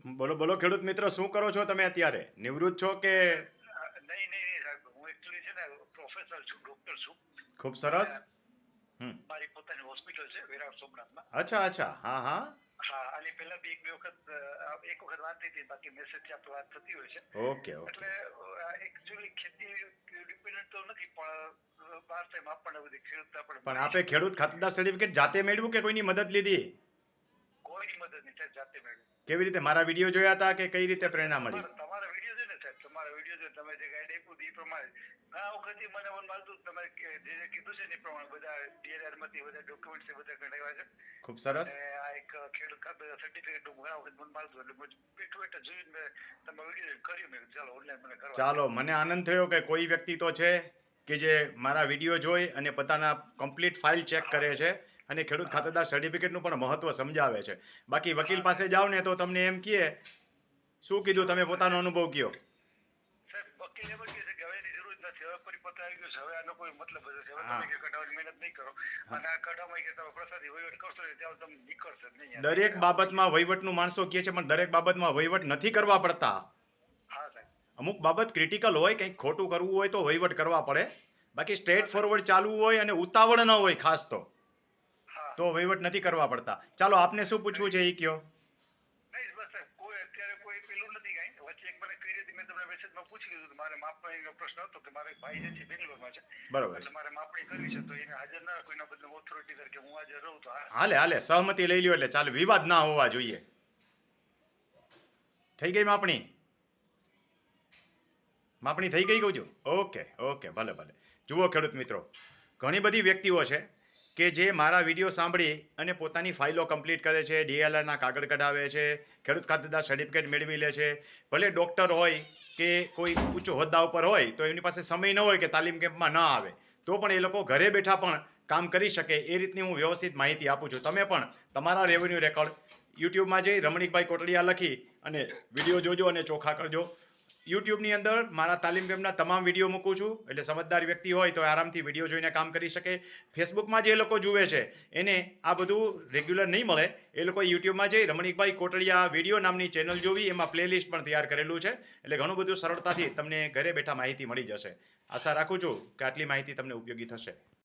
બોલો બોલો ખેડૂત મિત્ર, શું કરો છો તમે અત્યારે? નિવૃત્ત છો કે? નહીં નહીં સાહેબ, હું એકચ્યુઅલી છે ને પ્રોફેસર છું, ડોક્ટર છું. ખૂબ અને સરસ. હમ. મારી પોતાની હોસ્પિટલ છે વેરાવળ સોમનાથમાં. અચ્છા અચ્છા, હા હા. હા, આની પહેલા બી એક વખત વાત થઈ હતી, બાકી મેસેજથી આપણે વાત થતી હોય છે. Okay okay. એટલે એકચ્યુઅલી ખેતી ડિપેન્ડન્ટ તો નથી, પણ પાસ ટાઈમ આપણને બધી ખેડૂત આપણે પણ મળી આપે શકે ખેડૂત ખાતેદાર સર્ટિફિકેટ જાતે મેળવ્યું કે કોઈની મદદ લીધી? કોઈની મદદ નહીં સાહેબ, જાતે મેળવી. કેવી રીતે? મારા વિડીયો જોયા હતા કે કઈ રીતે પ્રેરણા મળી? તમારા વિડીયો છે ને સાહેબ, તમારા વિડીયો છે, તમે જે ગાઈડ આપ્યું હતું એ પ્રમાણે આ વખતે મને મન માનતું તમે જે કીધું છે ને એ પ્રમાણે બધા ડીઆરઆર માંથી બધા ડોક્યુમેન્ટ છે બધા કઢાવ્યા છે. ખૂબ સરસ. અને આ એક ખેડૂત ખાતર સર્ટિફિકેટ નું ઘણા વખત મન માનતું એટલે બેઠું બેઠા જોઈને તમે વિડીયો કર્યું, મેં ચાલો ઓનલાઈન મને કરવા ચાલો, મને આનંદ થયો કે કોઈ વ્યક્તિ તો છે કે જે મારા વિડીયો જોઈ અને પોતાના કમ્પ્લીટ ફાઇલ ચેક કરે છે અને ખેડૂત ખાતેદાર સર્ટિફિકેટનું પણ મહત્વ સમજાવે છે. બાકી વકીલ પાસે જાઓ ને તો તમને એમ કહે, શું કીધું, તમે પોતાનો અનુભવ કયો. સાહેબ વકીલ એમ કહે છે કે હવે એની જરૂર નથી, હવે પરિપત્ર આવી ગયો છે, હવે આનો કોઈ મતલબ જ નથી, હવે હા. તમે કે કઢાવવાની મહેનત નહીં કરો અને આ કઢાવવામાં કે તમે પ્રસાદી વહીવટ કરશો ને ત્યાં તમે નીકળશે જ નહીં. દરેક બાબતમાં વહીવટનું માણસો કહે છે, પણ દરેક બાબતમાં વહીવટ નથી કરવા પડતા. હા સાહેબ. અમુક બાબત ક્રિટિકલ હોય, કંઈક ખોટું કરવું હોય તો વહીવટ કરવા પડે. બાકી સ્ટ્રેટ ફોરવર્ડ ચાલવું હોય અને ઉતાવળ ન હોય ખાસ હા. તો વહીવટ નથી કરવા પડતા. ચાલો, આપને શું પૂછવું છે એ કયો. નહીં બસ સાહેબ, કોઈ અત્યારે કોઈ પેલું નથી કાંઈ. વચ્ચે એક મને કરી હતી, મેં તમને મેસેજમાં પૂછી લીધું કે મારે માપણીનો પ્રશ્ન હતો કે મારે ભાઈ જે છે બેંગ્લોરમાં છે, બરોબર એટલે છે. મારે માપણી કરવી છે, તો એને હાજર ના કોઈના બદલે ઓથોરિટી તરીકે હું હાજર રહું તો હાલે હાલે, સહમતિ લઈ લ્યો એટલે ચાલે, વિવાદ ના હોવા જોઈએ. થઈ ગઈ માપણી? માપણી થઈ ગઈ કહું છું. ઓકે ઓકે, ભલે ભલે. જુઓ ખેડૂત મિત્રો, ઘણી બધી વ્યક્તિઓ છે કે જે મારા વિડીયો સાંભળી અને પોતાની ફાઇલો કમ્પ્લીટ કરે છે, ડીએલઆરના કાગળ કઢાવે છે, ખેડૂત ખાતેદાર સર્ટિફિકેટ મેળવી લે છે. ભલે ડૉક્ટર હોય કે કોઈ ઉચ્ચ હોદ્દા ઉપર હોય તો એમની પાસે સમય ન હોય કે તાલીમ કેમ્પમાં ન આવે, તો પણ એ લોકો ઘરે બેઠા પણ કામ કરી શકે એ રીતની હું વ્યવસ્થિત માહિતી આપું છું. તમે પણ તમારા રેવન્યુ રેકોર્ડ યુટ્યુબમાં જઈ રમણીકભાઈ કોટડિયા લખી અને વિડીયો જોજો અને ચોખ્ખા કરજો. યુટ્યુબની અંદર મારા તાલીમ કેમ્પના તમામ વિડીયો મૂકું છું, એટલે સમજદાર વ્યક્તિ હોય તો આરામથી વિડીયો જોઈને કામ કરી શકે. ફેસબુકમાં જે લોકો જુએ છે એને આ બધું રેગ્યુલર નહીં મળે, એ લોકો યુટ્યુબમાં જઈ રમણીકભાઈ કોટડિયા વિડીયો નામની ચેનલ જોવી, એમાં પ્લેલિસ્ટ પણ તૈયાર કરેલું છે, એટલે ઘણું બધું સરળતાથી તમને ઘરે બેઠા માહિતી મળી જશે. આશા રાખું છું કે આટલી માહિતી તમને ઉપયોગી થશે.